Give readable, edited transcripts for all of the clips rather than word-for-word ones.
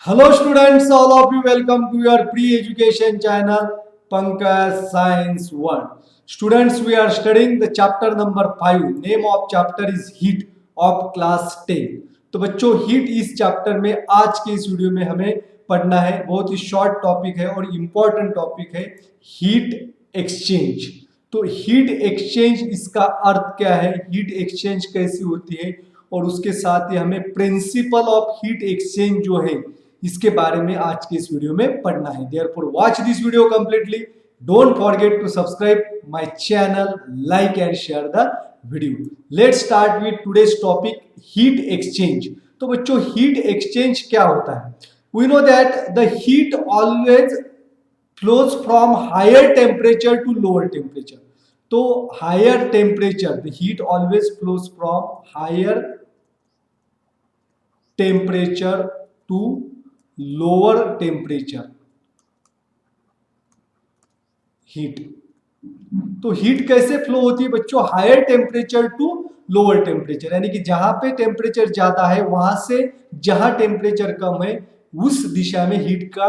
Hello students, all of you welcome to your pre-education channel Pankaj Science World. Students, we are studying the chapter number 5. Name of chapter is Heat of class 10. तो बच्चों heat इस chapter में आज के इस video में हमें पढ़ना है। बहुत ही शॉर्ट टॉपिक है और इम्पोर्टेंट टॉपिक है हीट एक्सचेंज। तो हीट एक्सचेंज इसका अर्थ क्या है, हीट एक्सचेंज कैसी होती है और उसके साथ ही हमें प्रिंसिपल ऑफ हीट एक्सचेंज जो है इसके बारे में आज के इस वीडियो में पढ़ना है। Therefore watch this video completely. Don't forget to subscribe my channel, like and share the video. Let's start with today's topic heat exchange. तो बच्चों हीट एक्सचेंज क्या होता है? We know that the heat always flows from higher temperature to lower temperature. तो higher temperature, the heat always flows from higher temperature to lower temperature heat. तो heat कैसे flow होती है बच्चों? Higher temperature to lower temperature, यानी कि जहां पे टेम्परेचर ज्यादा है वहां से जहां टेम्परेचर कम है उस दिशा में हीट का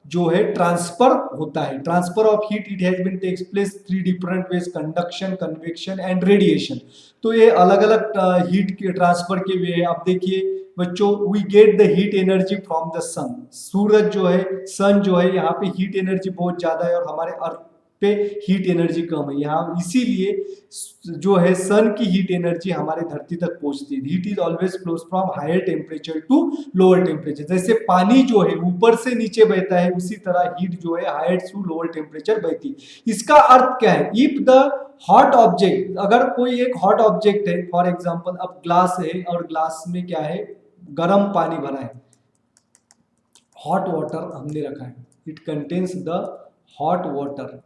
जो है ट्रांसफर होता है। Transfer of heat it has been takes place three different ways: conduction, convection and radiation. तो ये अलग अलग हीट के ट्रांसफर के वे है। अब देखिए बच्चों, we get the heat energy from the sun. सूरज जो है, सन जो है, यहाँ पे हीट एनर्जी बहुत ज्यादा है और हमारे अर्थ पे हीट एनर्जी कम है यहाँ, इसीलिए जो है सन की हीट एनर्जी हमारे धरती तक पहुंचती है। Heat is always flows from higher temperature to lower temperature. जैसे पानी जो है ऊपर से नीचे बहता है, उसी तरह हीट जो है हायर टू लोअर टेम्परेचर बहती है। इसका अर्थ क्या है? इफ द हॉट ऑब्जेक्ट, अगर कोई एक हॉट ऑब्जेक्ट है, फॉर एग्जाम्पल अब ग्लास है और ग्लास में क्या है, गर्म पानी भरा है, हॉट वाटर हमने रखा है, it contains the hot water,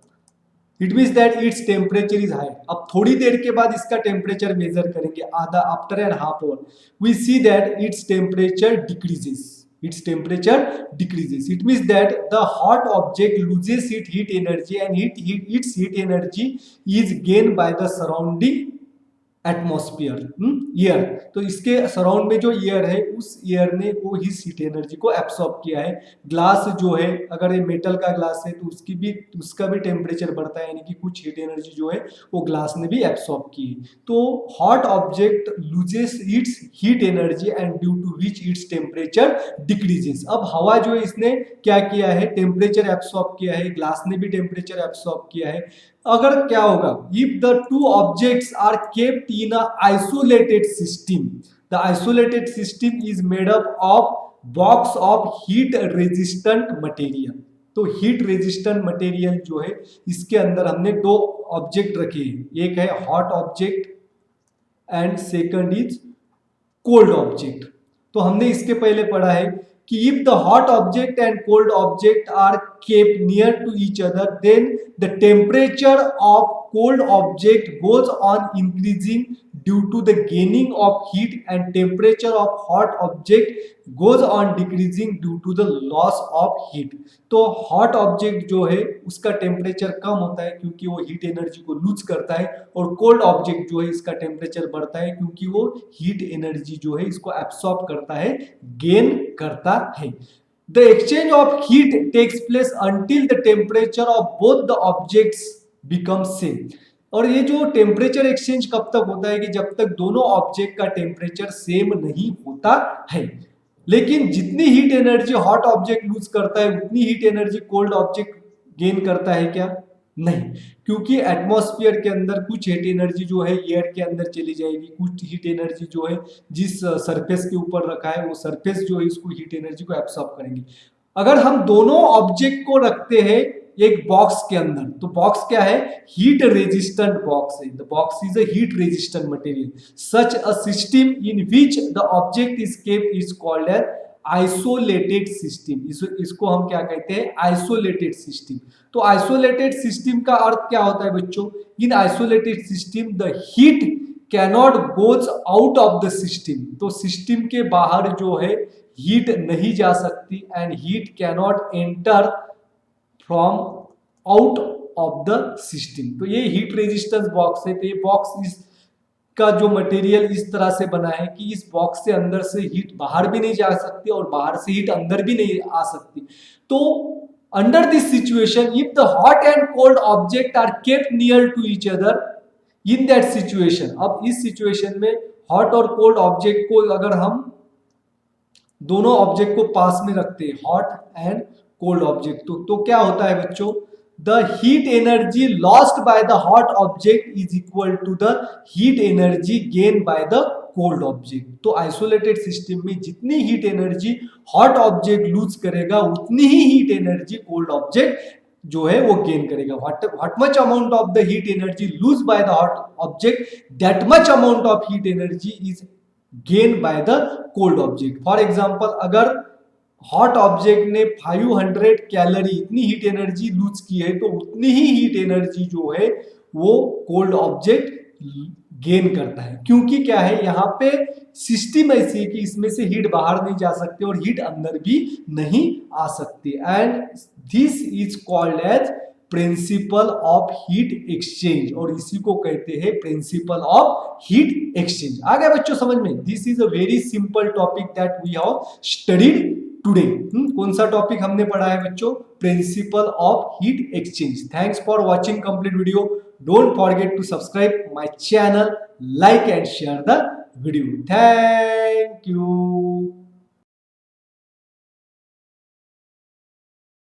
it means that its temperature is high. अब थोड़ी देर के बाद इसका टेम्परेचर मेजर करेंगे, आधा after and half hour, we see that its temperature decreases, its temperature decreases. It means that the hot object loses its heat energy and its heat energy is gained by the surrounding atmosphere, air. तो इसके surround में जो air है उस air ने वो ही heat energy को absorb किया है। ग्लास जो है, अगर ये मेटल का ग्लास है तो उसका भी टेम्परेचर बढ़ता है, यानी कि कुछ हीट एनर्जी जो है वो ग्लास ने भी एब्सॉर्ब की है। तो hot object loses its heat energy and due to which its temperature decreases. अब हवा जो है इसने क्या किया है, टेम्परेचर एब्सॉर्ब किया है, ग्लास ने भी टेम्परेचर एब्सॉर्ब किया है। अगर क्या होगा, if the two objects are kept in a isolated system, the isolated system is made up of box of heat resistant material. तो हीट रेजिस्टेंट मटेरियल जो है इसके अंदर हमने दो ऑब्जेक्ट रखे हैं, एक है hot object and second is cold object. तो हमने इसके पहले पढ़ा है कि if the hot object and cold object are kept near to each other, then the temperature of cold object goes on increasing due to the gaining of heat and temperature of hot object goes on decreasing due to the loss of heat। तो hot object जो है उसका temperature कम होता है क्योंकि वो heat energy को loose करता है, और कोल्ड ऑब्जेक्ट जो है इसका टेम्परेचर बढ़ता है क्योंकि वो हीट एनर्जी जो है इसको एब्सॉर्ब करता है, गेन करता है। The exchange of heat takes place until the temperature of both the objects become same। और ये जो टेम्परेचर एक्सचेंज कब तक होता है कि जब तक दोनों ऑब्जेक्ट का टेम्परेचर सेम नहीं होता है। लेकिन जितनी heat energy hot object lose करता है उतनी heat energy cold object gain करता है क्या? नहीं, क्योंकि एटमॉस्फेयर के अंदर कुछ हीट एनर्जी जो है एयर के अंदर चली जाएगी, कुछ हीट एनर्जी जो है जिस सरफेस के ऊपर रखा है वो सरफेस जो है इसको हीट एनर्जी को एब्सॉर्ब करेंगे। अगर हम दोनों ऑब्जेक्ट को रखते हैं एक बॉक्स के अंदर, तो बॉक्स क्या है? हीट रेजिस्टेंट बॉक्स है। The box is a heat resistant material. Such a system in which the object is kept is called as isolated system. इसको हम क्या कहते हैं? Isolated system. तो आइसोलेटेड सिस्टम का अर्थ क्या होता है बच्चों? In isolated system the heat cannot goes out of the system. तो सिस्टम के बाहर जो है हीट नहीं जा सकती, and heat cannot enter from out of the system. तो ये हीट रेजिस्टेंस बॉक्स है। तो ये बॉक्स इज का जो मटेरियल इस तरह से बना है कि इस बॉक्स से अंदर से हीट बाहर भी नहीं जा सकती और बाहर से हीट अंदर भी नहीं आ सकती। तो under this situation if the hot and cold object are kept near to each other in that situation, अब इस सिचुएशन में हॉट और कोल्ड ऑब्जेक्ट को अगर हम दोनों ऑब्जेक्ट को पास में रखते हैं, हॉट एंड कोल्ड ऑब्जेक्ट, तो क्या होता है बच्चों, the heat energy lost by the hot object is equal to the heat energy gain by the cold object. तो आइसोलेटेड सिस्टम में जितनी heat energy hot object lose करेगा उतनी ही हीट एनर्जी कोल्ड ऑब्जेक्ट जो है वो गेन करेगा। What much amount of the heat energy lose by the hot object, that much amount of heat energy is gain by the cold object. For example, अगर hot object ने 500 calorie इतनी heat energy loose की है तो उतनी ही heat energy जो है वो कोल्ड ऑब्जेक्ट गेन करता है, क्योंकि क्या है यहाँ पे सिस्टम ऐसी है कि इसमें से हीट बाहर नहीं जा सकती और हीट अंदर भी नहीं आ सकती। And this is called as principle of heat exchange, और इसी को कहते हैं प्रिंसिपल ऑफ हीट एक्सचेंज। आ गया बच्चों समझ में? This is a very simple topic that we have studied today. कौन सा टॉपिक हमने पढ़ा है बच्चों? Principle of heat exchange. Thanks for watching complete video. Don't forget to subscribe my channel, like and share the video. Thank you.